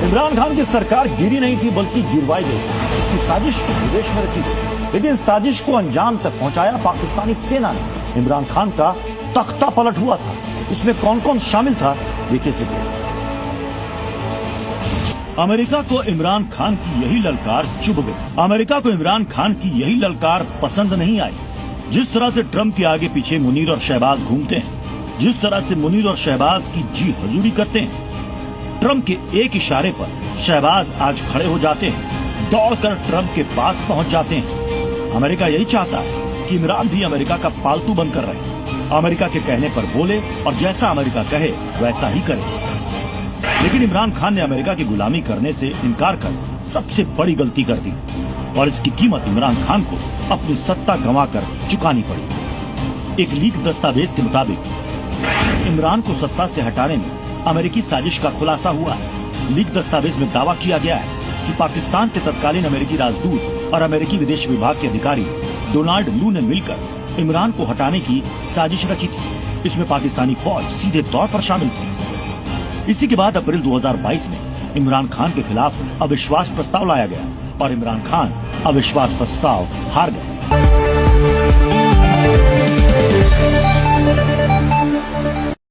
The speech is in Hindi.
इमरान खान की सरकार गिरी नहीं थी बल्कि गिरवाई गई। इसकी साजिश विदेश में रची थी, लेकिन साजिश को अंजाम तक पहुंचाया पाकिस्तानी सेना ने। इमरान खान का तख्ता पलट हुआ था। इसमें कौन कौन शामिल था, देखिए इस रिपोर्ट। अमेरिका को इमरान खान की यही ललकार चुभ गई। अमेरिका को इमरान खान की यही ललकार पसंद नहीं आई। जिस तरह से ट्रंप के आगे पीछे मुनीर और शहबाज घूमते हैं, जिस तरह से मुनीर और शहबाज की जी हजूरी करते हैं, ट्रंप के एक इशारे पर शहबाज आज खड़े हो जाते हैं, दौड़कर ट्रंप के पास पहुंच जाते हैं। अमेरिका यही चाहता है कि इमरान भी अमेरिका का पालतू बनकर रहे, अमेरिका के कहने पर बोले और जैसा अमेरिका कहे वैसा ही करे। लेकिन इमरान खान ने अमेरिका की गुलामी करने से इनकार कर सबसे बड़ी गलती कर दी और इसकी कीमत इमरान खान को अपनी सत्ता गंवाकर चुकानी पड़ी। एक लीक दस्तावेज के मुताबिक इमरान को सत्ता से हटाने में अमेरिकी साजिश का खुलासा हुआ है। लीक दस्तावेज में दावा किया गया है कि पाकिस्तान के तत्कालीन अमेरिकी राजदूत और अमेरिकी विदेश विभाग के अधिकारी डोनाल्ड लू ने मिलकर इमरान को हटाने की साजिश रची थी। इसमें पाकिस्तानी फौज सीधे तौर पर शामिल थी। इसी के बाद अप्रैल 2022 में इमरान खान के खिलाफ अविश्वास प्रस्ताव लाया गया और इमरान खान अविश्वास प्रस्ताव हार गए।